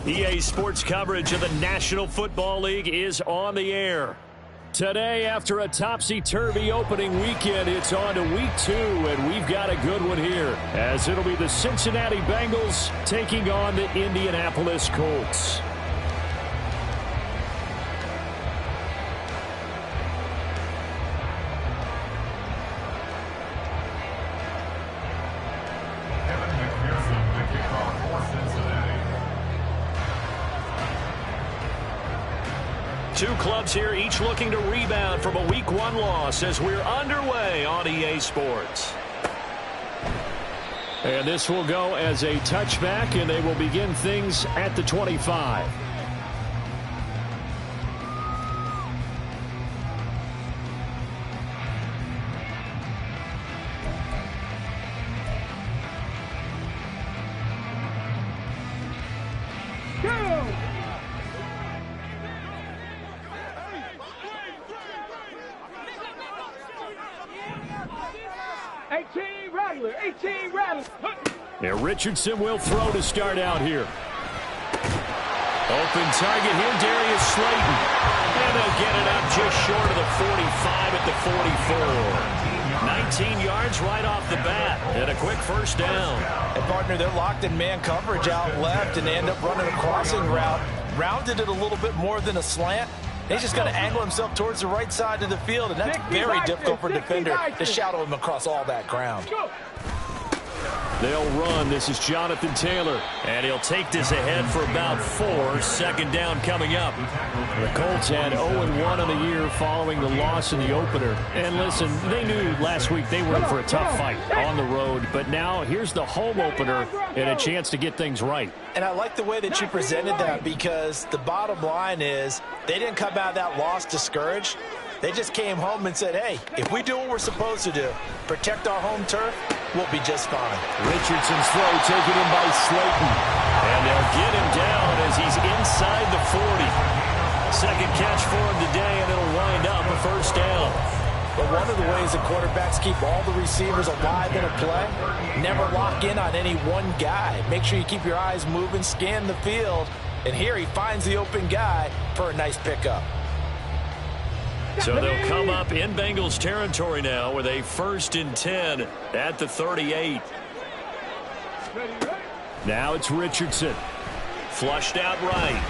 EA Sports coverage of the National Football League is on the air. Today, after a topsy-turvy opening weekend, it's on to week 2, and we've got a good one here, as it'll be the Cincinnati Bengals taking on the Indianapolis Colts. Two clubs here, each looking to rebound from a Week 1 loss as we're underway on EA Sports. And this will go as a touchback, and they will begin things at the 25. Now Richardson will throw to start out here. Open target here, Darius Slayton. And they'll get it up just short of the 45 at the 44. 19 yards right off the bat, and a quick first down. And partner, they're locked in man coverage out left, and they end up running a crossing route. Rounded it a little bit more than a slant. He's just going to angle himself towards the right side of the field, and that's very difficult for a defender to shadow him across all that ground. They'll run. This is Jonathan Taylor. And he'll take this ahead for about 4. Second down coming up. The Colts had 0-1 in the year following the loss in the opener. And listen, they knew last week they were in for a tough fight on the road. But now here's the home opener and a chance to get things right. And I like the way that you presented that, because the bottom line is they didn't come out of that loss discouraged. They just came home and said, hey, if we do what we're supposed to do, protect our home turf, we'll be just fine. Richardson's throw taken in by Slayton. And they'll get him down as he's inside the 40. Second catch for him today, and it'll wind up a first down. But one of the ways that quarterbacks keep all the receivers alive in a play, never lock in on any one guy. Make sure you keep your eyes moving, scan the field. And here he finds the open guy for a nice pickup. So they'll come up in Bengals territory now with a 1st and 10 at the 38. Now it's Richardson. Flushed out right.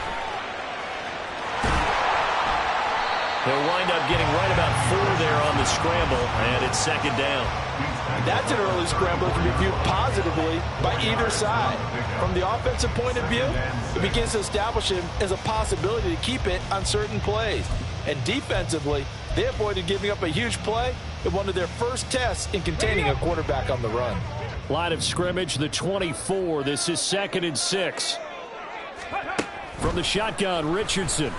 He'll wind up getting right about 4 there on the scramble, and it's second down. That's an early scramble that can be viewed positively by either side. From the offensive point of view, it begins to establish him as a possibility to keep it on certain plays. And defensively, they avoided giving up a huge play in one of their first tests in containing a quarterback on the run. Line of scrimmage, the 24. This is 2nd and 6. From the shotgun, Richardson.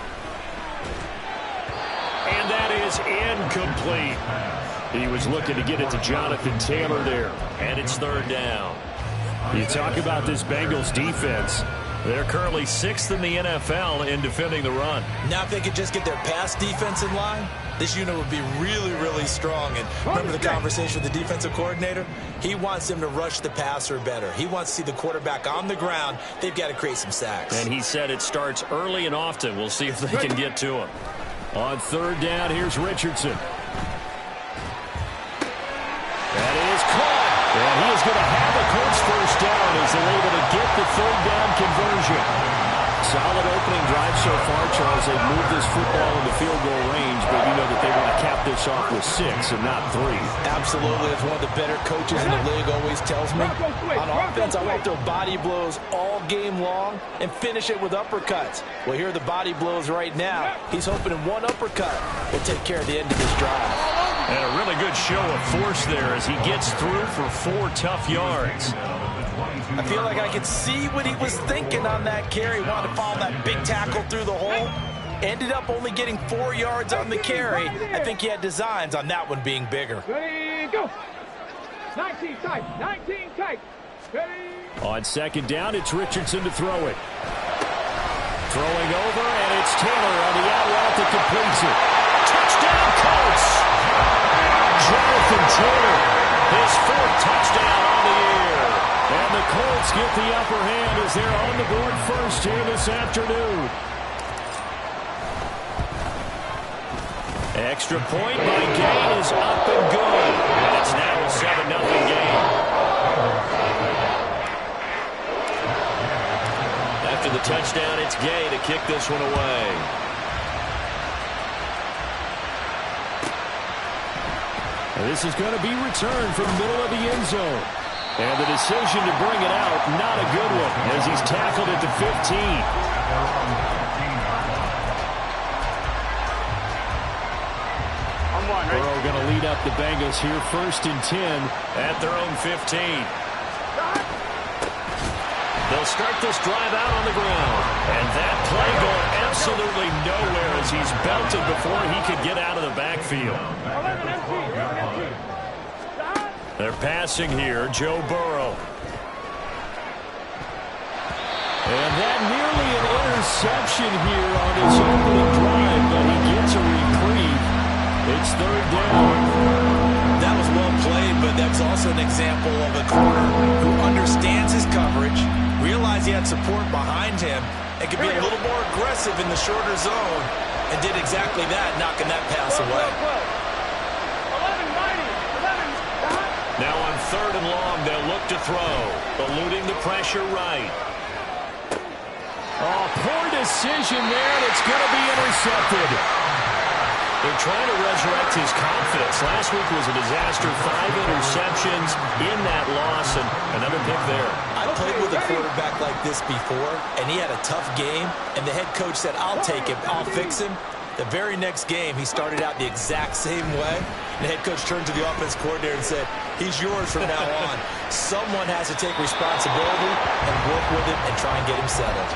And that is incomplete. He was looking to get it to Jonathan Taylor there. And it's 3rd down. You talk about this Bengals defense. They're currently 6th in the NFL in defending the run. Now if they could just get their pass defense in line, this unit would be really, really strong. And remember the conversation with the defensive coordinator? He wants them to rush the passer better. He wants to see the quarterback on the ground. They've got to create some sacks. And he said it starts early and often. We'll see if they can get to him. On 3rd down, here's Richardson. That is caught. And he is going to have a Colts first down as they're able to get the 3rd down conversion. Solid opening drive so far, Charles. They've moved this football into field goal range, but you know that they want to cap this off with 6 and not 3. Absolutely. As one of the better coaches in the league always tells me, on offense, I want to throw body blows all game long and finish it with uppercuts. Well, here are the body blows right now. He's hoping in one uppercut will take care of the end of this drive. And a really good show of force there as he gets through for 4 tough yards. I feel like I could see what he was thinking on that carry. Wanted to follow that big tackle through the hole. Ended up only getting 4 yards on the carry. I think he had designs on that one being bigger. Ready, go. 19 tight, 19 tight. Ready. On 2nd down, it's Richardson to throw it. Throwing over, and it's Taylor on the out route that completes it. Touchdown, Colts! Jonathan Taylor, his 4th touchdown on the year. And the Colts get the upper hand as they're on the board first here this afternoon. Extra point by Gain is up and good. And it's now a 7-0 game. After the touchdown, it's Gay to kick this one away. And this is going to be returned from the middle of the end zone. And the decision to bring it out, not a good one, as he's tackled at the 15. Burrow going to lead up the Bengals here, 1st and 10 at their own 15. They'll start this drive out on the ground. And that play going absolutely nowhere as he's belted before he could get out of the backfield. They're passing here, Joe Burrow. And that nearly an interception here on his opening drive, but he gets a reprieve. It's 3rd down. That was well played, but that's also an example of a corner who understands his coverage, realized he had support behind him, and could be a little more aggressive in the shorter zone, and did exactly that, knocking that pass away. Now on 3rd and long, they'll look to throw, eluding the pressure right. Oh, poor decision there. It's going to be intercepted. They're trying to resurrect his confidence. Last week was a disaster. 5 interceptions in that loss, and another pick there. I played with a quarterback like this before, and he had a tough game, and the head coach said, I'll take him, I'll fix him. The very next game, he started out the exact same way. The head coach turned to the offense coordinator and said, he's yours from now on. Someone has to take responsibility and work with him and try and get him settled.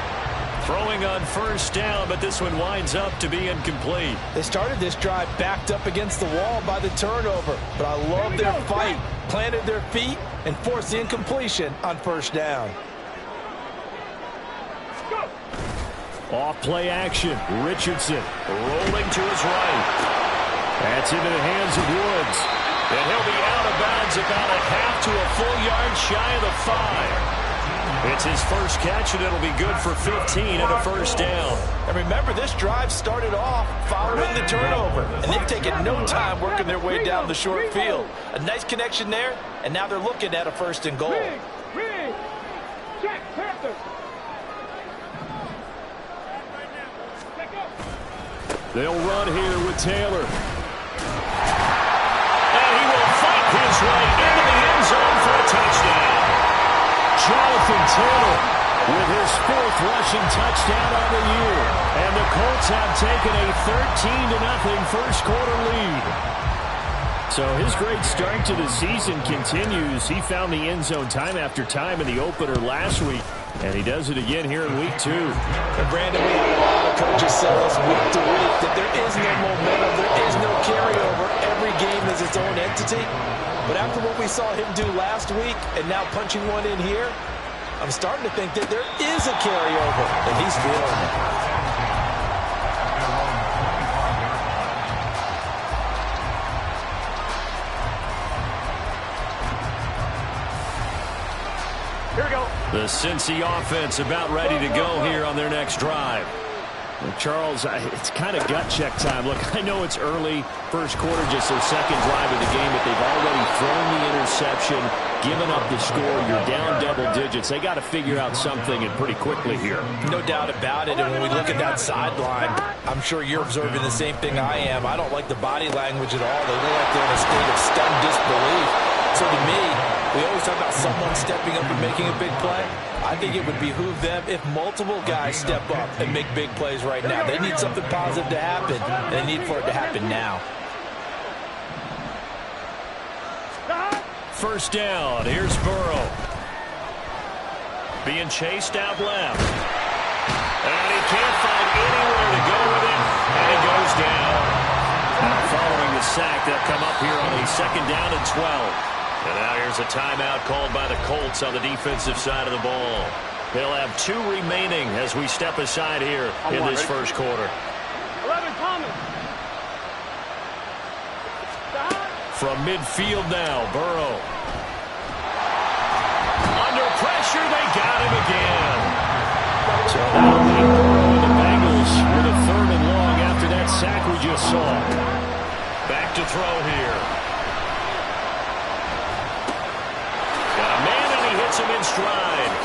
Throwing on 1st down, but this one winds up to be incomplete. They started this drive backed up against the wall by the turnover, but I love their fight, planted their feet, and forced the incompletion on 1st down. Off play action. Richardson rolling to his right. That's into the hands of Woods. And he'll be out of bounds about a half to a full yard shy of the 5. It's his first catch, and it'll be good for 15 and a 1st down. And remember, this drive started off following the turnover, and they've taken no time working their way down the short field. A nice connection there, and now they're looking at a 1st and goal. Check, Panther. They'll run here with Taylor. And he will fight his way into the end zone for a touchdown. Jonathan Taylor with his 4th rushing touchdown on the year. And the Colts have taken a 13-0 first quarter lead. So his great start to the season continues. He found the end zone time after time in the opener last week. And he does it again here in week 2. And Brandon, we have a lot of coaches tell us week to week that there is no momentum, there is no carryover. Every game is its own entity. But after what we saw him do last week and now punching one in here, I'm starting to think that there is a carryover, and he's feeling it. Here we go. The Cincy offense about ready to go here on their next drive. Well, Charles, it's kind of gut check time. Look, I know it's early, first quarter, just their 2nd drive of the game, but they've already thrown the interception, given up the score. You're down double digits. They got to figure out something, and pretty quickly here. No doubt about it. And when we look at that sideline, I'm sure you're observing the same thing I am. I don't like the body language at all. They look like they're in a state of stunned disbelief. So to me, we always talk about someone stepping up and making a big play. I think it would behoove them if multiple guys step up and make big plays right now. They need something positive to happen, and they need for it to happen now. 1st down. Here's Burrow. Being chased out left. And he can't find anywhere to go with it, and he goes down. Now following the sack, they'll come up here on a 2nd down and 12. And now here's a timeout called by the Colts on the defensive side of the ball. They'll have 2 remaining as we step aside here in this first quarter. 11, Thomas. From midfield now, Burrow. Under pressure. They got him again. So that'll leave Burrow and the Bengals with a 3rd and long after that sack we just saw. Back to throw here. Got a man, and he hits him in stride.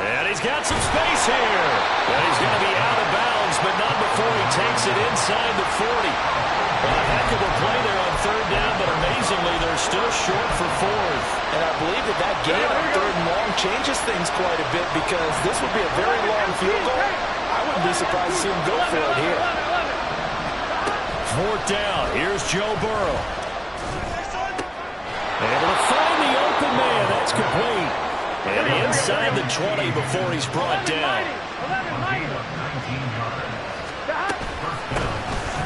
And he's got some space here. And he's going to be out of bounds, but not before he takes it inside the 40. Well, a heck of a play there on 3rd down, but amazingly, they're still short for 4th. And I believe that gain on 3rd and long changes things quite a bit because this would be a very long field goal. I wouldn't be surprised to see him go for it here. 4th down. Here's Joe Burrow. Able to find the open man. That's complete. And inside the 20 before he's brought down.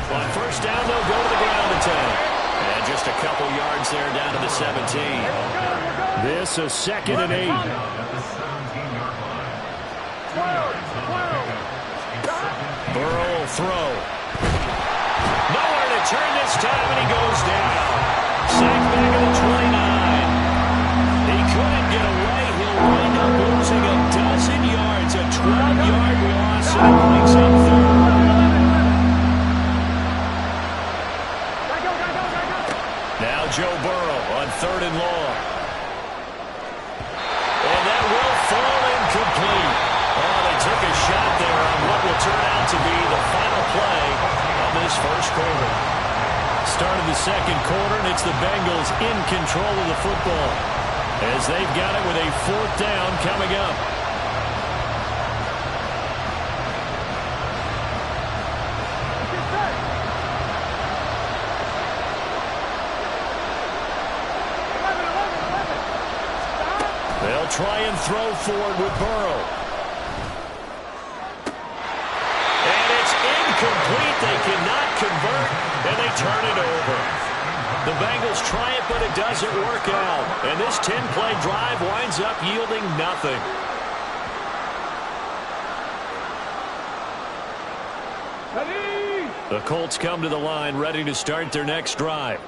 On 1st down, they'll go to the ground attack. And just a couple yards there down to the 17. This a 2nd and 8. Burrow will throw. Nowhere to turn this time, and he goes down. Sacked back at the 29. He couldn't get away. He'll wind up losing a dozen yards. A 12-yard loss, and it brings up 3rd. Now Joe Burrow on 3rd and long. And that will fall incomplete. Oh, they took a shot there on what will turn out to be the final play of this 1st quarter. Start of the 2nd quarter, and it's the Bengals in control of the football as they've got it with a 4th down coming up. They'll try and throw forward with Burrow. And it's incomplete. They cannot convert, and they turn it over. The Bengals try it, but it doesn't work out. And this 10-play drive winds up yielding nothing. The Colts come to the line ready to start their next drive.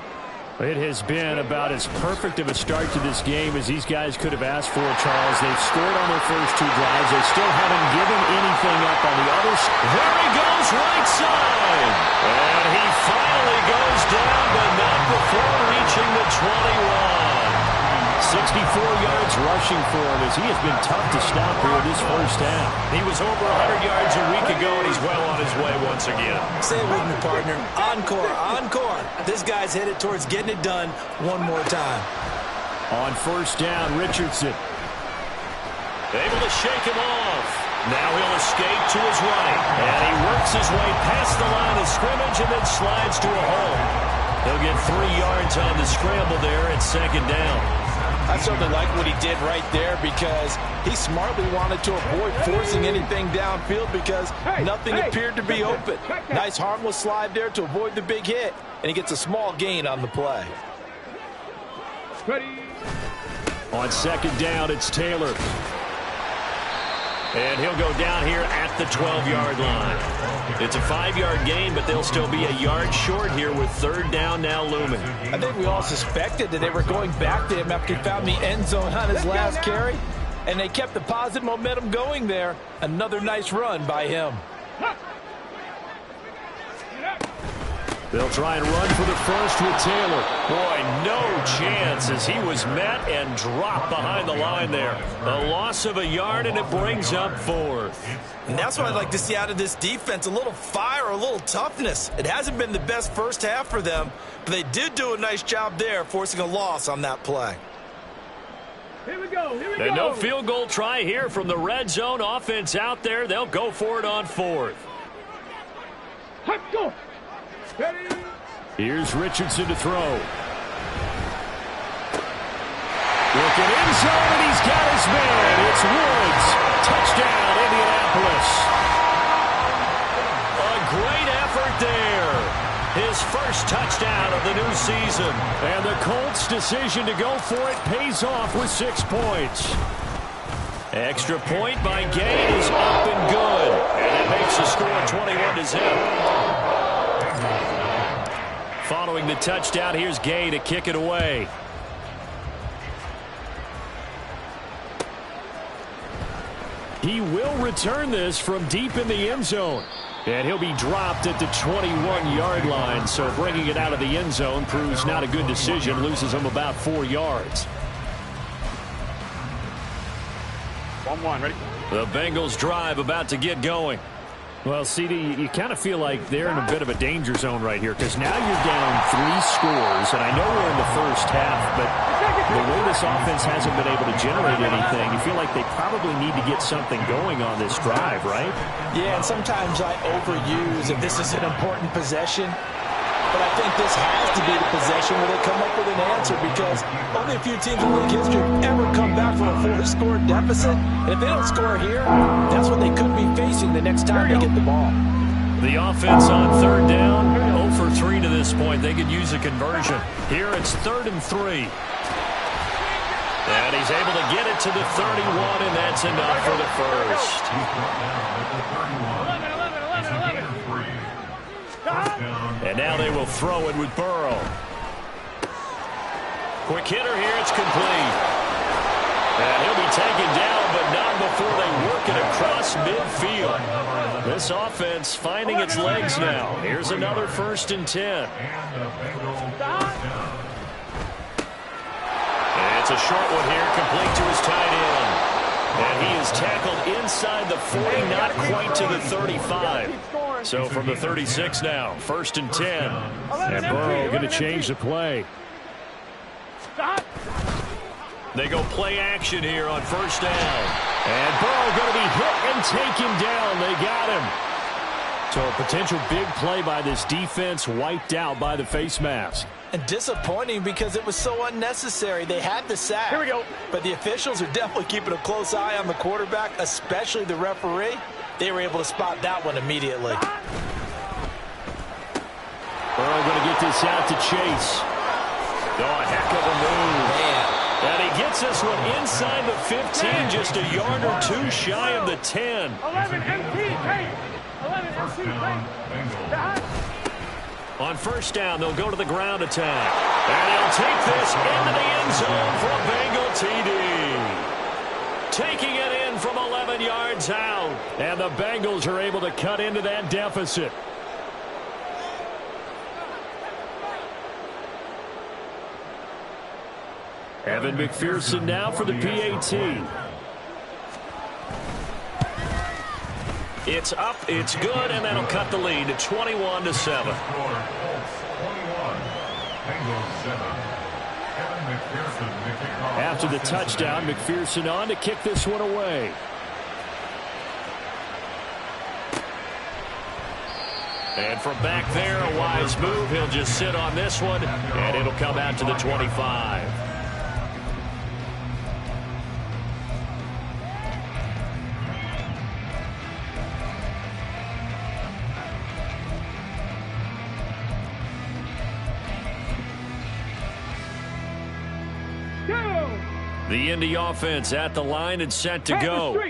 It has been about as perfect of a start to this game as these guys could have asked for, Charles. They've scored on their first 2 drives. They still haven't given anything up on the others. There he goes, right side. And he finally goes down, but not before reaching the 21. 64 yards rushing for him as he has been tough to stop here this first half. He was over 100 yards a week ago, and he's well on his way once again. Say it with me, partner. Encore, encore. This guy's headed towards getting it done one more time. On 1st down, Richardson. Able to shake him off. Now he'll escape to his right. And he works his way past the line of scrimmage and then slides to a hole. He'll get 3 yards on the scramble there at 2nd down. I certainly like what he did right there because he smartly wanted to avoid forcing anything downfield because nothing appeared to be open. Nice harmless slide there to avoid the big hit, and he gets a small gain on the play. On 2nd down, it's Taylor. And he'll go down here at the 12-yard line. It's a 5-yard gain, but they'll still be a yard short here with 3rd down now looming. I think we all suspected that they were going back to him after he found the end zone on his last carry, and they kept the positive momentum going there. Another nice run by him. They'll try and run for the first with Taylor. Boy, no chance as he was met and dropped behind the line there. A loss of a yard, and it brings up 4th. And that's what I'd like to see out of this defense, a little fire, a little toughness. It hasn't been the best first half for them, but they did do a nice job there, forcing a loss on that play. Here we go, here we go. And no field goal try here from the red zone offense out there. They'll go for it on 4th. Let's go. Ready. Here's Richardson to throw. Looking in zone, and he's got his man. It's Woods. Touchdown, Indianapolis. A great effort there. His first touchdown of the new season. And the Colts' decision to go for it pays off with 6 points. Extra point by Gay is up and good. And it makes the score 21-0. Following the touchdown, here's Gay to kick it away. He will return this from deep in the end zone. And he'll be dropped at the 21-yard line. So bringing it out of the end zone proves not a good decision. Loses him about 4 yards. 1-1, ready? The Bengals drive about to get going. Well, CD, you kind of feel like they're in a bit of a danger zone right here because now you're down 3 scores, and I know we're in the first half, but the way this offense hasn't been able to generate anything, you feel like they probably need to get something going on this drive, right? Yeah, and sometimes I overuse if this is an important possession, but I think this has to be the possession where they come up with an answer because only a few teams in league history have ever come back from a 4-score deficit. And if they don't score here, that's what they could be facing the next time they get the ball. The offense on 3rd down, 0 for 3 to this point. They could use a conversion. Here it's 3rd and 3. And he's able to get it to the 31, and that's enough for the first. 11. And now they will throw it with Burrow. Quick hitter here, it's complete. And he'll be taken down, but not before they work it across midfield. This offense finding its legs now. Here's another 1st and 10. And it's a short one here, complete to his tight end. And he is tackled inside the 40, not quite to the 35. So from the 36 now, 1st and 10. And Burrow going to change the play. They go play action here on 1st down. And Burrow going to be hit and taken down. They got him. So a potential big play by this defense wiped out by the face mask. And disappointing because it was so unnecessary. They had the sack. Here we go. But the officials are definitely keeping a close eye on the quarterback, especially the referee. They were able to spot that one immediately. Burrow going to get this out to Chase. Oh, a heck of a move. Man. And he gets this one inside the 15, just a yard or 2 shy of the 10. 11 MT, take. 11 MT, take. On 1st down, they'll go to the ground attack. And he'll take this into the end zone for a Bengal TD. Taking it in from 11 yards out. And the Bengals are able to cut into that deficit. Evan McPherson now for the PAT. It's up, it's good, and that'll cut the lead to 21-7. After the touchdown, McPherson on to kick this one away. And from back there, a wise move. He'll just sit on this one, and it'll come out to the 25. The Indy offense at the line and set to go.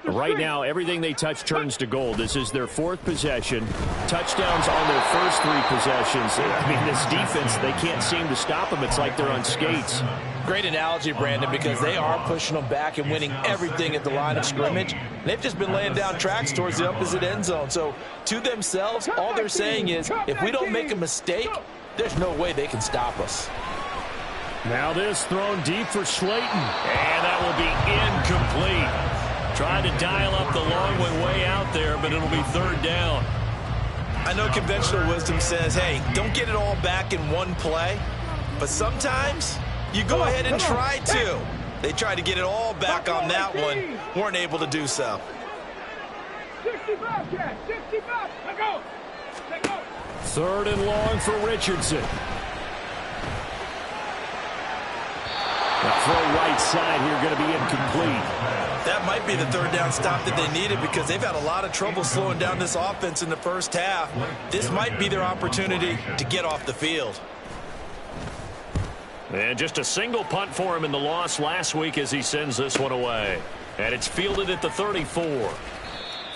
Right now, everything they touch turns to gold. This is their 4th possession. Touchdowns on their first 3 possessions. I mean, this defense, they can't seem to stop them. It's like they're on skates. Great analogy, Brandon, because they are pushing them back and winning everything at the line of scrimmage. They've just been laying down tracks towards the opposite end zone. So, to themselves, all they're saying is, if we don't make a mistake, there's no way they can stop us. Now this thrown deep for Slayton. And that will be incomplete. Trying to dial up the long one way out there, but it'll be 3rd down. I know conventional wisdom says, hey, don't get it all back in one play. But sometimes you go ahead and try to. They tried to get it all back on that one. Weren't able to do so. 65, Chad. 65. Let go. 3rd and long for Richardson. The throw right side here going to be incomplete. That might be the 3rd down stop that they needed because they've had a lot of trouble slowing down this offense in the first half. This might be their opportunity to get off the field. And just a single punt for him in the loss last week as he sends this one away. And it's fielded at the 34.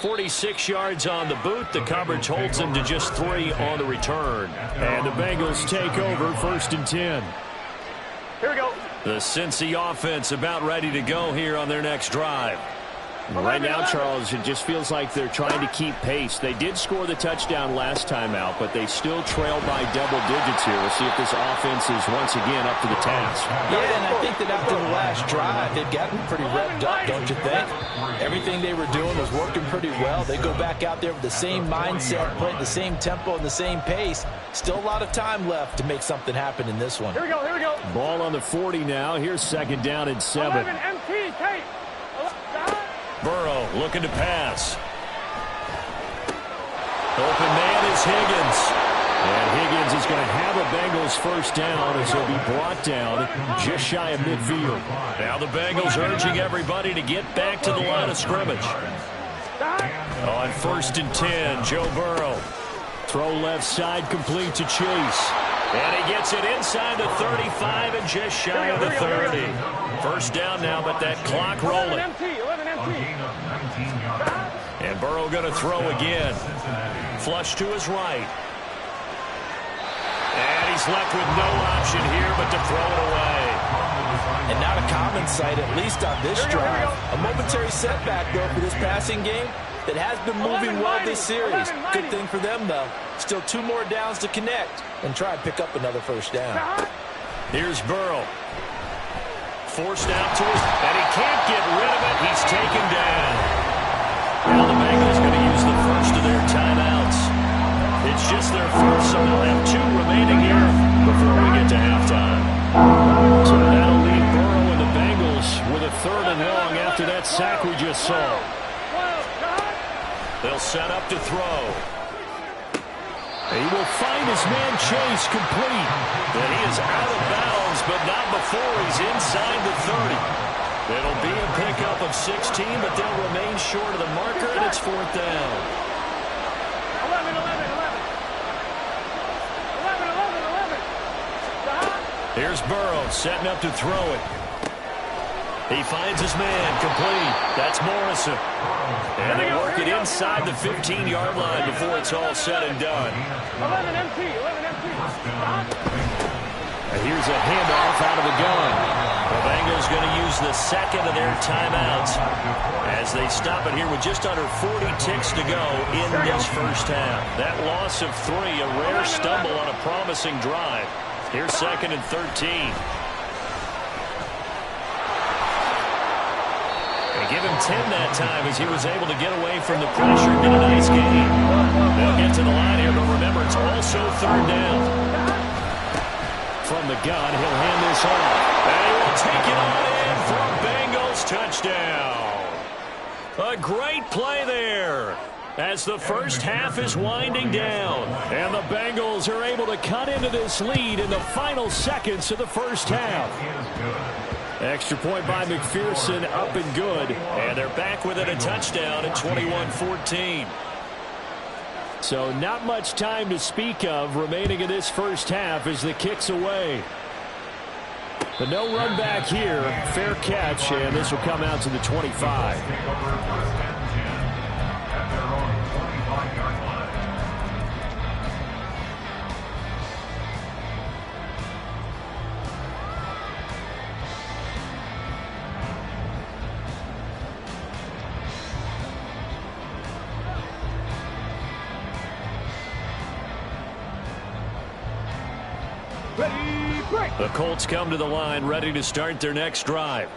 46 yards on the boot. The coverage holds him to just 3 on the return. And the Bengals take over 1st and 10. Here we go. The Cincy offense about ready to go here on their next drive. Right now, Charles, it just feels like they're trying to keep pace. They did score the touchdown last time out, but they still trail by double digits here. We'll see if this offense is once again up to the task. Yeah, and I think that after the last drive, they've gotten pretty revved up, don't you think? Everything they were doing was working pretty well. They go back out there with the same mindset, playing the same tempo and the same pace. Still a lot of time left to make something happen in this one. Here we go, here we go. Ball on the 40 now. Here's 2nd down and 7. 11 MT, tape. Burrow looking to pass. Open man is Higgins. And Higgins is going to have a Bengals first down as he'll be brought down just shy of midfield. Now the Bengals urging everybody to get back to the line of scrimmage. On 1st and 10, Joe Burrow. Throw left side complete to Chase. And he gets it inside the 35 and just shy of the 30. First down now, but that clock rolling. 11 MT. And Burrow going to throw again. Flush to his right. And he's left with no option here but to throw it away. And not a common sight, at least on this drive. A momentary setback, though, for this passing game that has been moving well this series. Good thing for them, though. Still 2 more downs to connect and try and pick up another first down. Here's Burrow. Forced out to his, and he can't get rid of it. He's taken down. Now the Bengals going to use the first of their timeouts. It's just their first, so they'll have 2 remaining here before we get to halftime. So that'll leave Burrow and the Bengals with a 3rd and long after that sack we just saw. They'll set up to throw. He will find his man Chase complete. And he is out of bounds, but not before he's inside the 30. It'll be a pickup of 16, but they'll remain short of the marker, and it's 4th down. 11. Here's Burrow setting up to throw it. He finds his man complete. That's Morrison. And they work it inside the 15-yard line before it's all said and done. 11 MT. And here's a handoff out of the gun. The Bengals going to use the 2nd of their timeouts as they stop it here with just under 40 ticks to go in this first half. That loss of 3, a rare stumble on a promising drive. Here's 2nd and 13. Give him 10 that time as he was able to get away from the pressure and get a nice gain. They'll get to the line here, but remember, it's also 3rd down. From the gun, he'll hand this off. And he will take it on in for a Bengals touchdown. A great play there as the first half is winding down. And the Bengals are able to cut into this lead in the final seconds of the first half. Extra point by McPherson, up and good. And they're back within a touchdown at 21-14. So not much time to speak of remaining in this first half as the kick's away. But no run back here. Fair catch, and this will come out to the 25. The Colts come to the line ready to start their next drive.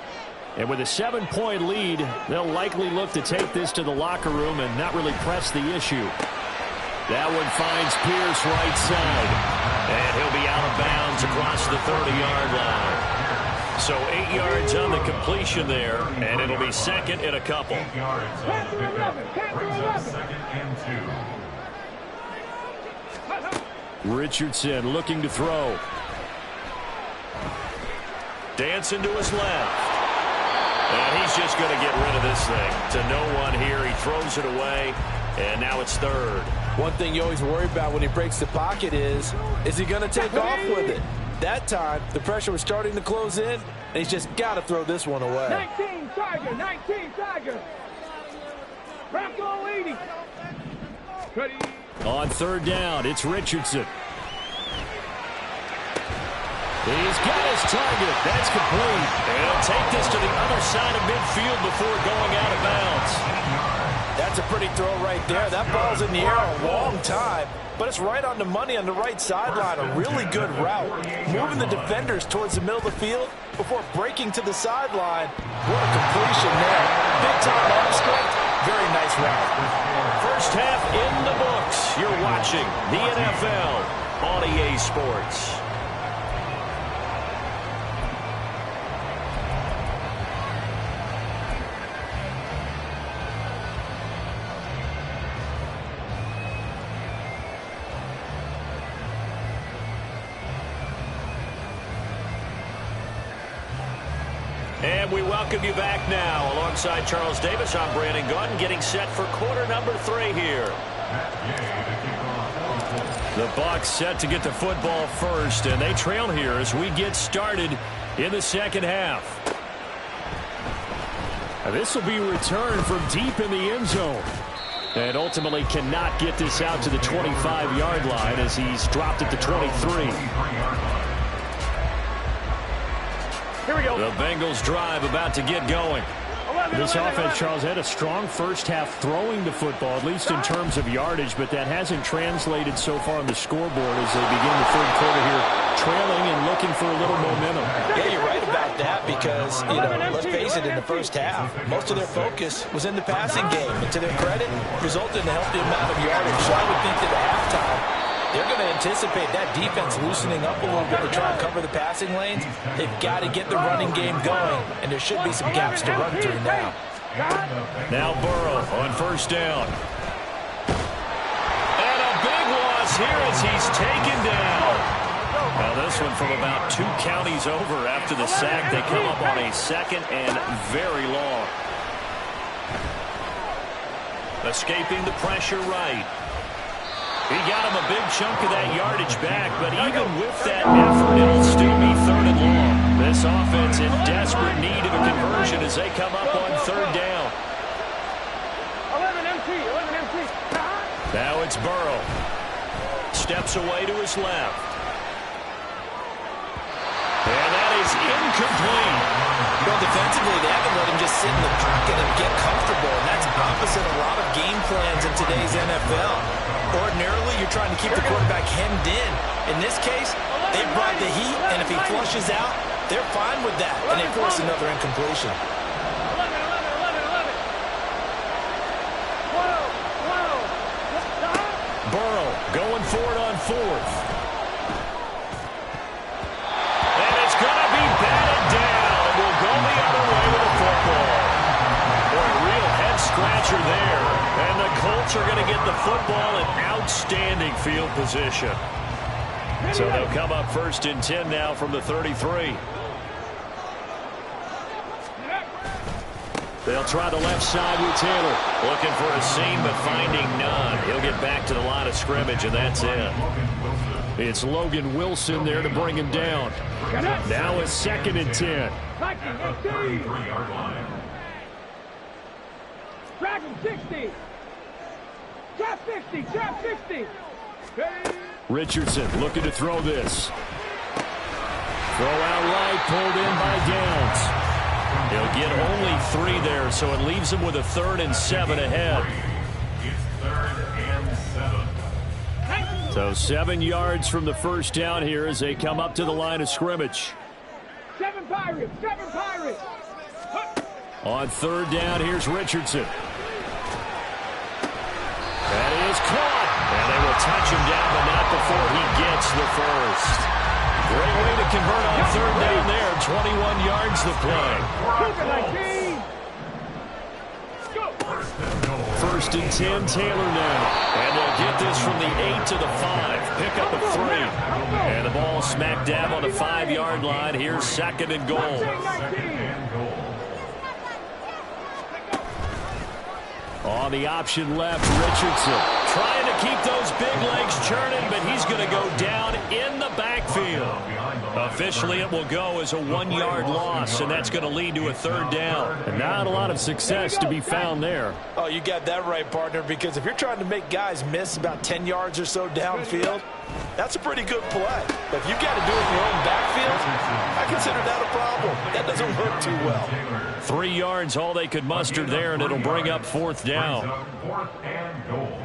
And with a 7-point lead, they'll likely look to take this to the locker room and not really press the issue. That one finds Pierce right side. And he'll be out of bounds across the 30-yard line. So 8 yards on the completion there, and it'll be 2nd and a couple. Richardson looking to throw. Dancing to his left. And he's just going to get rid of this thing. To no one here. He throws it away. And now it's 3rd. One thing you always worry about when he breaks the pocket is he going to take off with it? That time, the pressure was starting to close in, and he's just got to throw this one away. 19 Tiger. Bronco 80. Ready. On 3rd down, it's Richardson. He's got his target. That's complete. And he'll take this to the other side of midfield before going out of bounds. throw right there. That ball's in the air a long time, but it's right on the money on the right sideline. A really good route. Moving the defenders towards the middle of the field before breaking to the sideline. What a completion there. Big-time arm strength. Very nice route. First half in the books. You're watching the NFL on EA Sports. And we welcome you back now. Alongside Charles Davis, I'm Brandon Gaudin, getting set for quarter number 3 here. The Bucs set to get the football first, and they trail here as we get started in the second half. This will be returned from deep in the end zone. And ultimately cannot get this out to the 25-yard line as he's dropped at the 23. Here we go. The Bengals drive about to get going. This offense, Charles, had a strong first half throwing the football, at least in terms of yardage, but that hasn't translated so far on the scoreboard as they begin the third quarter here, trailing and looking for a little momentum. Yeah, you're right about that because, let's face it, in the first half, most of their focus was in the passing game. And to their credit, resulted in a healthy amount of yardage. So I would think that at halftime, they're going to anticipate that defense loosening up a little bit to try and cover the passing lanes. They've got to get the running game going, and there should be some gaps to run through now. Now Burrow on first down. And a big loss here as he's taken down. Now this one from about 2 counties over after the sack. They come up on a second and very long. Escaping the pressure right. He got him a big chunk of that yardage back, but even with that effort, it'll still be third and long. This offense in desperate need of a conversion as they come up on third down. 11 MT. Now it's Burrow. Steps away to his left. And that is incomplete. Well, defensively, they haven't let him just sit in the pocket and get comfortable, and that's opposite a lot of game plans in today's NFL. Ordinarily, you're trying to keep the quarterback hemmed in. In this case, they brought the heat, and if he flushes out, they're fine with that, and they force another incompletion. 11. Burrow going for it on fourth. And it's going to be batted down. And we'll go the other way with the football. Boy, a real head-scratcher there. And the Colts are going to get the football in outstanding field position. So they'll come up first and 10 now from the 33. They'll try the left side with Taylor. Looking for a seam, but finding none. He'll get back to the line of scrimmage, and that's it. It's Logan Wilson there to bring him down. Now it's second and 10. Track him 60. Trap 60. Richardson looking to throw this. Throw out right, pulled in by Downs. He'll get only 3 there, so it leaves him with a 3rd and 7 ahead. So 7 yards from the first down here as they come up to the line of scrimmage. 7 Pirates. On third down, here's Richardson. That is caught. And they will touch him down, but not before he gets the first. Great way to convert on third down there. 21 yards the play. First and 10, Taylor now. And they'll get this from the 8 to the 5. Pick up a 3. And the ball smack dab on the 5-yard line. Here's second and goal. On the option left, Richardson. Trying to keep those big legs churning, but he's going to go down in the backfield. Officially, it will go as a 1-yard loss, and that's going to lead to a 3rd down. And not a lot of success to be found there. Oh, you got that right, partner, because if you're trying to make guys miss about 10 yards or so downfield, that's a pretty good play. But if you've got to do it in your own backfield, I consider that a problem. That doesn't work too well. 3 yards, all they could muster there, and it'll bring up 4th down. 4th and goal.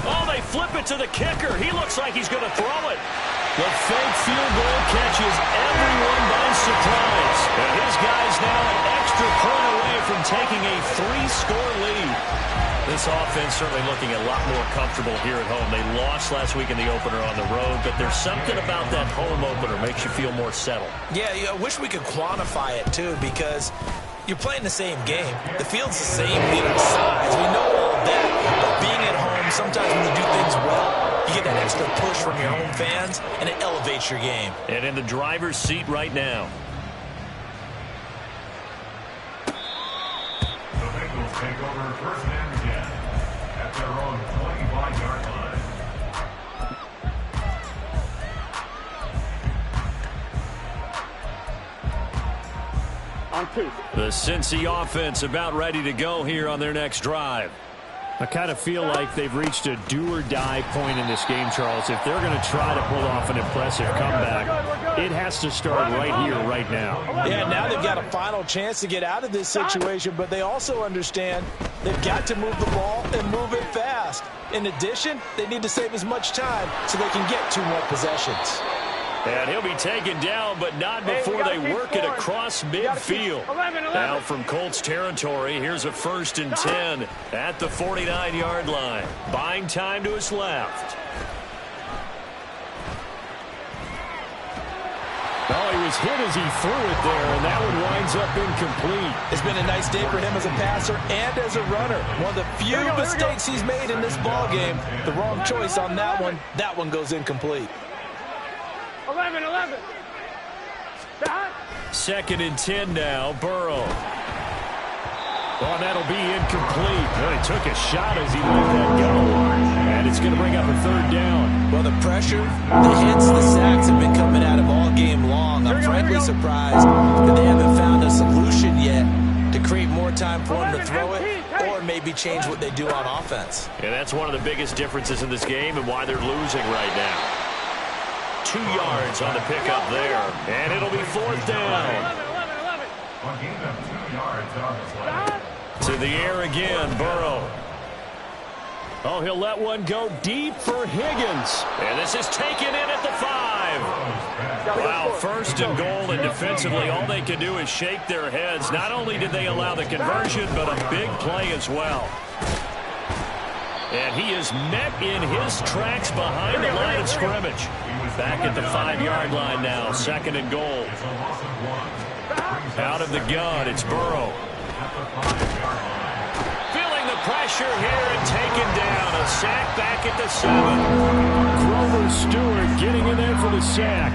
Oh, they flip it to the kicker. He looks like he's going to throw it. The fake field goal catches everyone by surprise. And his guy's now an extra point away from taking a 3-score lead. This offense certainly looking a lot more comfortable here at home. They lost last week in the opener on the road, but there's something about that home opener makes you feel more settled. Yeah, I wish we could quantify it, too, because you're playing the same game. The field's the same, size. We know all of that. But being at home, sometimes when you do things well, you get that extra push from your home fans, and it elevates your game. And in the driver's seat right now. The Bengals take over 1st and 10 at their own 25-yard line. On 2. The Cincy offense about ready to go here on their next drive. I kind of feel like they've reached a do-or-die point in this game, Charles. If they're going to try to pull off an impressive comeback, it has to start right here, right now. Yeah, now they've got a final chance to get out of this situation, but they also understand they've got to move the ball and move it fast. In addition, they need to save as much time so they can get 2 more possessions. And he'll be taken down, but not before they work it across midfield. Now from Colts territory, here's a 1st and 10 at the 49-yard line. Buying time to his left. Oh, he was hit as he threw it there, and that one winds up incomplete. It's been a nice day for him as a passer and as a runner. One of the few mistakes he's made in this ballgame. The wrong choice on that one. That one goes incomplete. 11. 2nd and 10 now, Burrow. Oh, that'll be incomplete. Well, he took a shot as he let that go. And it's going to bring up a 3rd down. Well, the pressure, the hits, the sacks have been coming at him all game long. I'm frankly surprised that they haven't found a solution yet to create more time for him to throw it or maybe change what they do on offense. And that's one of the biggest differences in this game and why they're losing right now. 2 yards on the pickup there. And it'll be 4th down. 2 yards on the play. To the air again, Burrow. Oh, he'll let one go deep for Higgins. And this is taken in at the 5. Wow, 1st and goal, and defensively all they can do is shake their heads. Not only did they allow the conversion, but a big play as well. And he is met in his tracks behind the line of scrimmage. Back at the 5-yard line now, 2nd and goal. Out of the gun, it's Burrow. Feeling the pressure here and taken down. A sack back at the 7. Grover Stewart getting in there for the sack.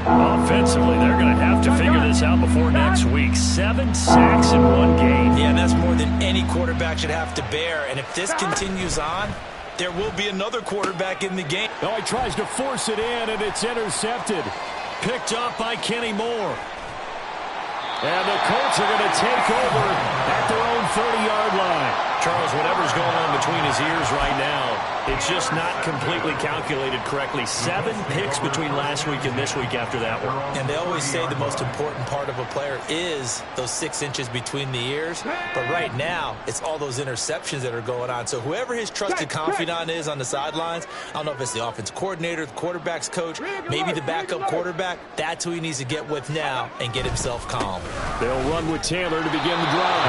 Offensively, they're going to have to figure this out before next week. 7 sacks in one game. Yeah, and that's more than any quarterback should have to bear. And if this continues on, there will be another quarterback in the game. Oh, he tries to force it in, and it's intercepted. Picked up by Kenny Moore. And the Colts are going to take over at their own 30-yard line. Charles, whatever's going on between his ears right now, it's just not completely calculated correctly. 7 picks between last week and this week after that one. And they always say the most important part of a player is those 6 inches between the ears. But right now, it's all those interceptions that are going on. So whoever his trusted confidant is on the sidelines, I don't know if it's the offense coordinator, the quarterback's coach, maybe the backup quarterback, that's who he needs to get with now and get himself calm. They'll run with Taylor to begin the drive.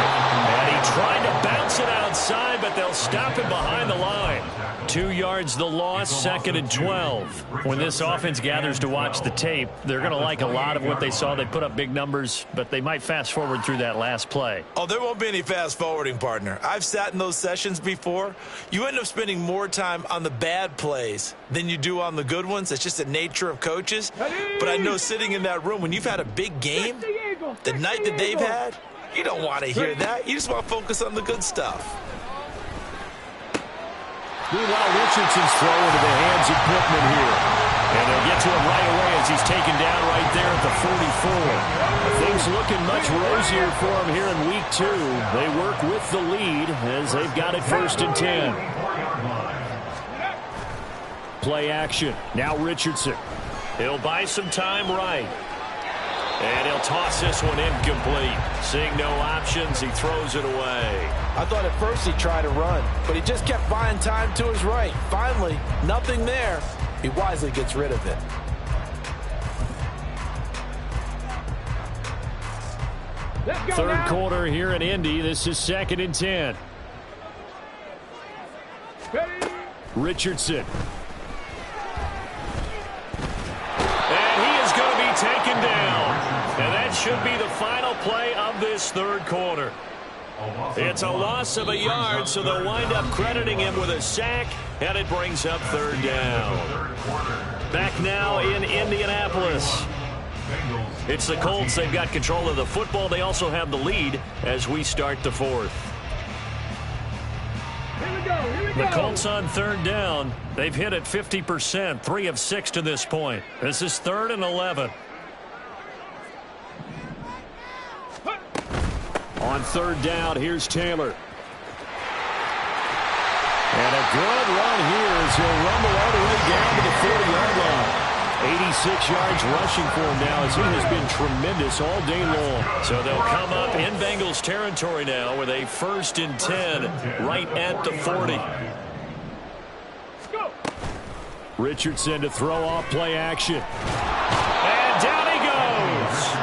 And he tried to bounce it outside, but they'll stop him behind the line. 2 yards the loss, 2nd and 12. When this offense gathers to watch the tape, they're going to like a lot of what they saw. They put up big numbers, but they might fast forward through that last play. Oh, there won't be any fast forwarding, partner. I've sat in those sessions before. You end up spending more time on the bad plays than you do on the good ones. It's just the nature of coaches. But I know sitting in that room, when you've had a big game, The night that they've had, you don't want to hear that. You just want to focus on the good stuff. Meanwhile, Richardson's throw into the hands of Pittman here. And they'll get to him right away as he's taken down right there at the 44. Things looking much rosier for him here in week 2. They work with the lead as they've got it 1st and 10. Play action. Now Richardson. He'll buy some time right. And he'll toss this one incomplete. Seeing no options, he throws it away. I thought at first he'd try to run, but he just kept buying time to his right. Finally, nothing there. He wisely gets rid of it. Third quarter here in Indy. This is 2nd and 10. Richardson. And he is going to be taken down. And that should be the final play of this third quarter. It's a loss of a yard, so they'll wind up crediting him with a sack, and it brings up 3rd down. Back now in Indianapolis. It's the Colts. They've got control of the football. They also have the lead as we start the 4th. The Colts on 3rd down. They've hit it 50%, 3 of 6 to this point. This is 3rd and 11. On 3rd down, here's Taylor. And a good run here as he'll rumble all the way down to the 40-yard line. 86 yards rushing for him now as he has been tremendous all day long. So they'll come up in Bengals territory now with a 1st and 10 right at the 40. Richardson to throw off play action. And down he goes.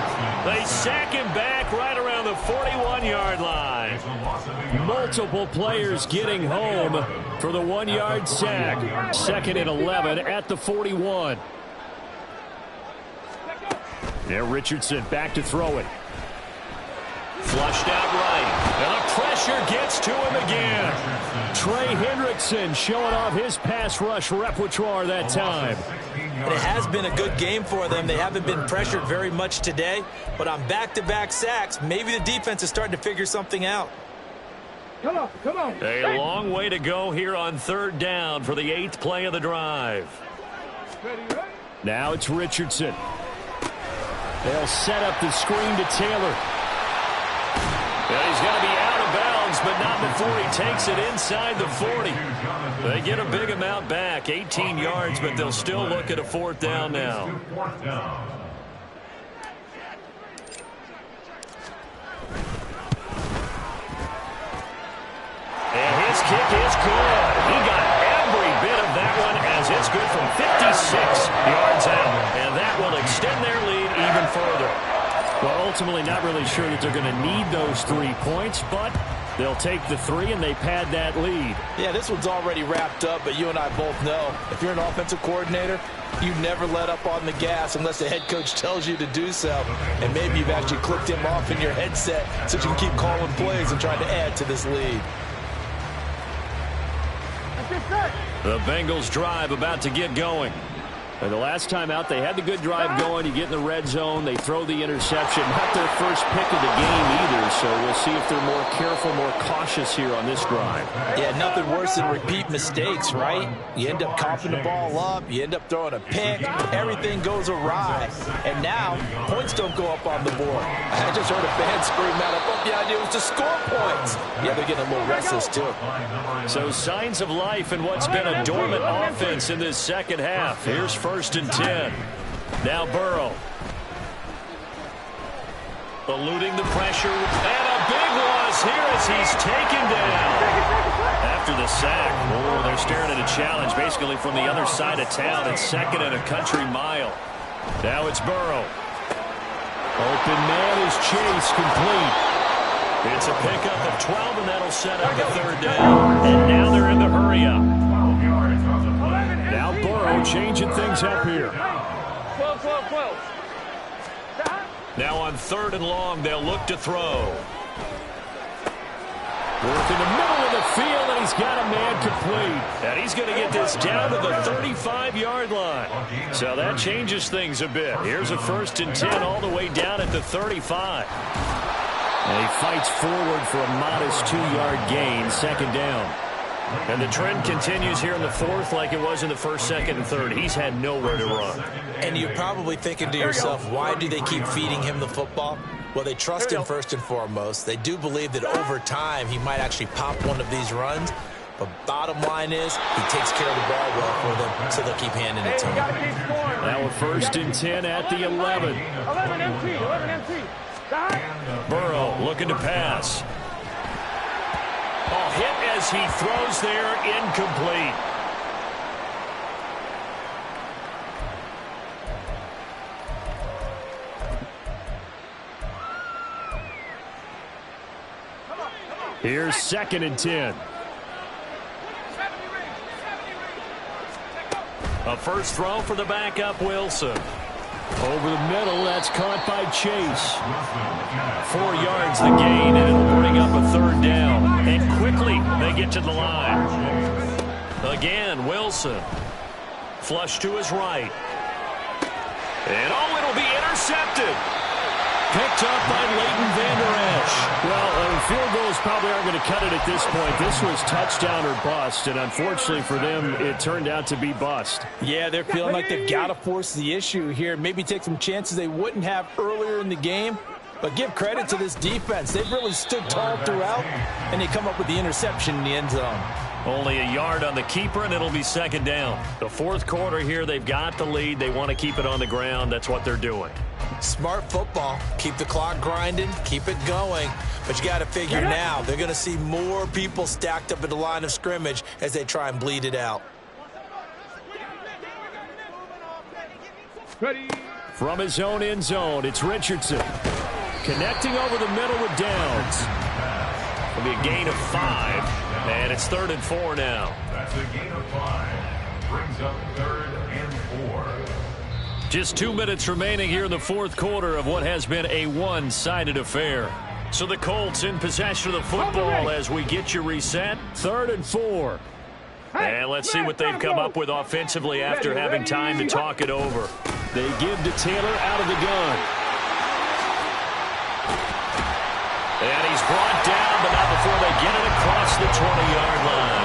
They sack him back right around the 41-yard line. Multiple players getting home for the 1-yard sack. 2nd and 11 at the 41. Now Richardson back to throw it. Flushed out right. And the pressure gets to him again. Trey Hendrickson showing off his pass rush repertoire that time. It has been a good game for them. They haven't been pressured very much today, but on back-to-back sacks, maybe the defense is starting to figure something out. Come on, come on. A long way to go here on 3rd down for the 8th play of the drive. Now it's Richardson. They'll set up the screen to Taylor. And he's going to be out of bounds, but not before he takes it inside the 40. They get a big amount back, 18 yards, but they'll still look at a 4th down now. And his kick is good. He got every bit of that one as it's good from 56 yards out. And that will extend their lead even further. Well, ultimately not really sure that they're going to need those 3 points, but they'll take the 3 and they pad that lead. Yeah, this one's already wrapped up, but you and I both know if you're an offensive coordinator, you never let up on the gas unless the head coach tells you to do so. And maybe you've actually clicked him off in your headset so you can keep calling plays and trying to add to this lead. The Bengals drive about to get going. And the last time out, they had the good drive going. You get in the red zone. They throw the interception. Not their first pick of the game either, so we'll see if they're more careful, more cautious here on this drive. Yeah, nothing worse than repeat mistakes, right? You end up coughing the ball up. You end up throwing a pick. Everything goes awry. And now, points don't go up on the board. I just heard a fan scream out. I thought the idea was to score points. Yeah, they're getting a little restless, too. So signs of life in what's been a dormant offense in this second half. Here's 1st and 10. Now Burrow. Eluding the pressure. And a big loss here as he's taken down. After the sack, oh, they're staring at a challenge basically from the other side of town. It's 2nd and a country mile. Now it's Burrow. Open man is Chase, complete. It's a pickup of 12, and that'll set up the 3rd down. And now they're in the hurry up. Now Burrow changing things up here. 12. Now on 3rd and long, they'll look to throw. Work in the middle of the field, and he's got a man complete. And he's going to get this down to the 35-yard line. So that changes things a bit. Here's a 1st and 10 all the way down at the 35. And he fights forward for a modest 2-yard gain, 2nd down. And the trend continues here in the 4th like it was in the 1st, 2nd, and 3rd. He's had nowhere to run. And you're probably thinking to yourself, why do they keep feeding him the football? Well, they trust him first and foremost. They do believe that over time he might actually pop one of these runs. But bottom line is he takes care of the ball well for them, so they'll keep handing it to him. Now a 1st and 10 at the 11. 11 MT. Burrow looking to pass. Oh, hit as he throws there, incomplete. Here's 2nd and 10. A first throw for the backup, Wilson. Over the middle, that's caught by Chase. 4 yards the gain, and it'll bring up a 3rd down. And quickly, they get to the line. Again, Wilson. Flush to his right. And, oh, it'll be intercepted. Picked up by Leighton Vander Esch. Well, field goals probably aren't going to cut it at this point. This was touchdown or bust, and unfortunately for them, it turned out to be bust. Yeah, they're feeling like they've got to force the issue here. Maybe take some chances they wouldn't have earlier in the game. But give credit to this defense. They've really stood tall throughout, and they come up with the interception in the end zone. Only a yard on the keeper, and it'll be 2nd down. The 4th quarter here, they've got the lead. They want to keep it on the ground. That's what they're doing. Smart football. Keep the clock grinding. Keep it going. But you got to figure now, they're going to see more people stacked up at the line of scrimmage as they try and bleed it out. Ready. From his own end zone, it's Richardson. Connecting over the middle with Downs. It'll be a gain of 5, and it's 3rd and 4 now. That's a gain of 5. Brings up 3rd and 4. Just 2 minutes remaining here in the 4th quarter of what has been a one-sided affair. So the Colts in possession of the football as we get you reset. 3rd and 4. And let's see what they've come up with offensively after having time to talk it over. They give to Taylor out of the gun. And he's brought down, but not before they get it across the 20-yard line.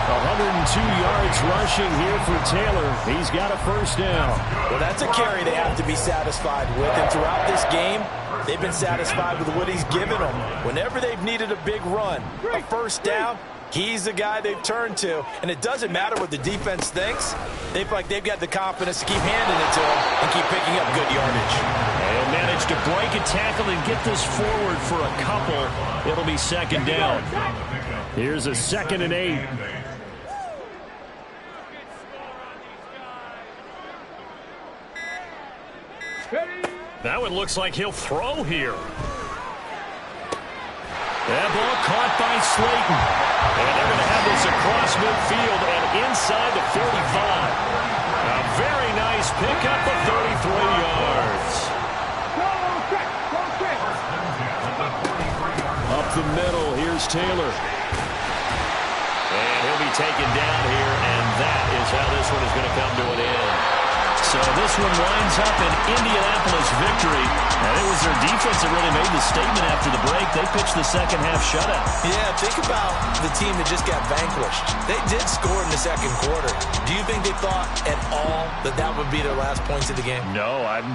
102 yards rushing here for Taylor. He's got a 1st down. Well, that's a carry they have to be satisfied with. And throughout this game, they've been satisfied with what he's given them. Whenever they've needed a big run, a 1st down, he's the guy they've turned to. And it doesn't matter what the defense thinks. They feel like they've got the confidence to keep handing it to him and keep picking up good yardage. They'll manage to break a tackle and get this forward for a couple. It'll be 2nd down. Here's a 2nd and 8. That one looks like he'll throw here. That ball caught by Slayton. And they're going to have this across midfield and inside the 45. A very nice pickup of 33 yards. Up the middle, here's Taylor. And he'll be taken down here, and that is how this one is going to come to an end. So this one winds up an Indianapolis victory. And it was their defense that really made the statement after the break. They pitched the second half shutout. Yeah, think about the team that just got vanquished. They did score in the 2nd quarter. Do you think they thought at all that that would be their last points of the game? No, I'm